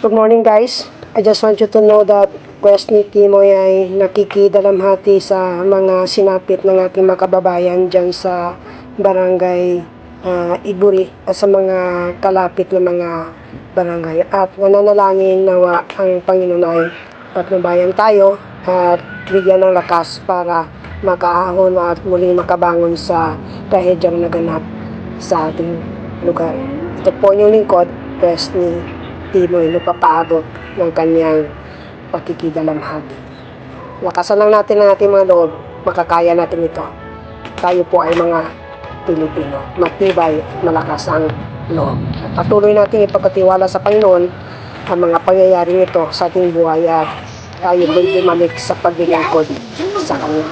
Good morning guys. I just want you to know that quest ni Timoy ay nakikidalamhati sa mga sinapit ng ating mga kababayan dyan sa barangay Iburi at sa mga kalapit na mga barangay. At nananalangin nawa ang Panginoon ay patnubayan tayo at bigyan ng lakas para makaahon at muling makabangon sa trahedyang naganap sa ating lugar. Ito po yung lingkod, quest ni Timoy papaabot ng kanyang pakikidalamhati. Lakasan lang natin ang ating mga loob, makakaya natin ito. Tayo po ay mga Pilipino, matibay, malakas ang loob. At patuloy natin ipagkatiwala sa Panginoon ang mga pangyayaring ito sa ating buhay at tayo may bumalik sa paglilingkod sa Kanya.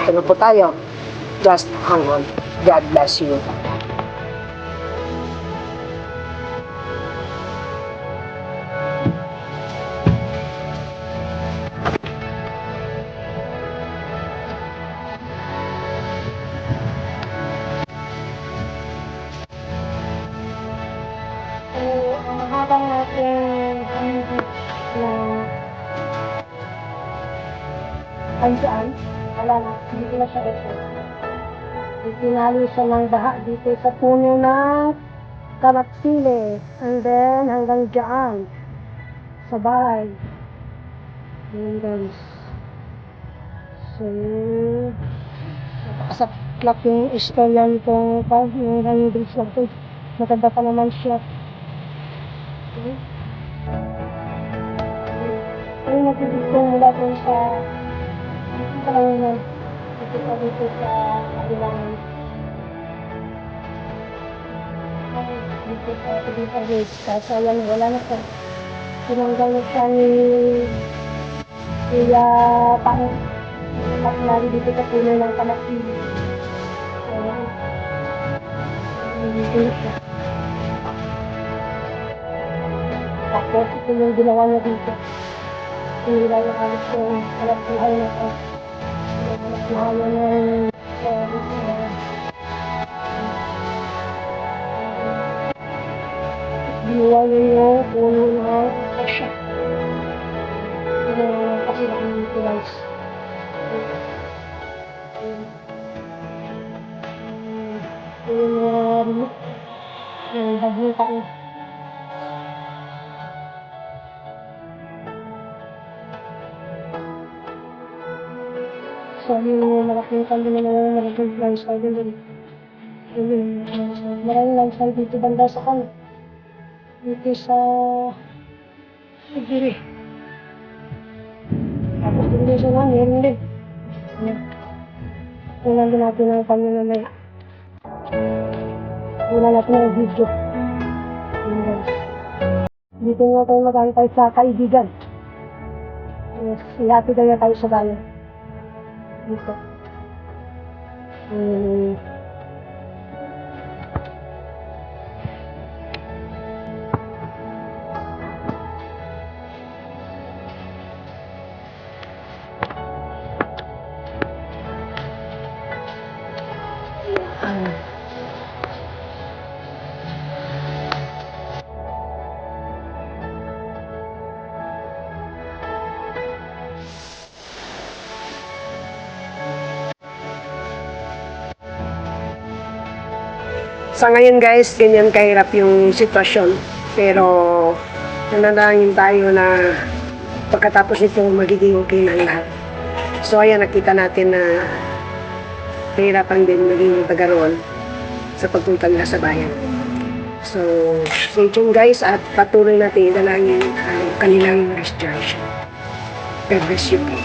Ito na po tayo. Just hang on. God bless you. Habang natin na andyan, wala na, hindi na siya ito. Itinalo siya ng baha dito sa puno ng kamatsili. And then, hanggang dyan, sa bahay. Ayan guys. So, nakasaklap yung istorya nitong yung bridge na ito. Maganda pa naman siya. Ayun natin dito mula po sa Panginoon. Dito pa dito sa kabilang dito sa kabilang bridge. Kasi ayan, wala na po. Tinanggal na siya ni Kuya Pang Paklari dito sa puno ng Kamatili. Ayan. Dito na siya. Tapos ito yung ginawa niya dito. Hinila niya halos yung alat buhay na ito. Alat buhay na ng ginawa niya yung puno ng kasya. Kasi lang dito guys. Yung bagong taon. So, yung malaking kami na malaking lifestyle din. Maraming lifestyle dito banda sa kan. Dito sa Iburi. Tapos dito sa nga, meron din. Tingnan din natin ang kami na may wala natin ang video. Dito nga tayo mag-antay sa kaibigan. Yes, ihati kaya tayo sa bayan. Dito. Sa ngayon guys, ganyan kahirap yung sitwasyon. Pero nananalangin tayo na pagkatapos nito magiging okay na lahat. So ayan, nakita natin na kahirapan din maging tagaroon sa pagpunta nila sa bayan. So stay tuned guys at patuloy natin idalangin ang kanilang restoration. God bless you po.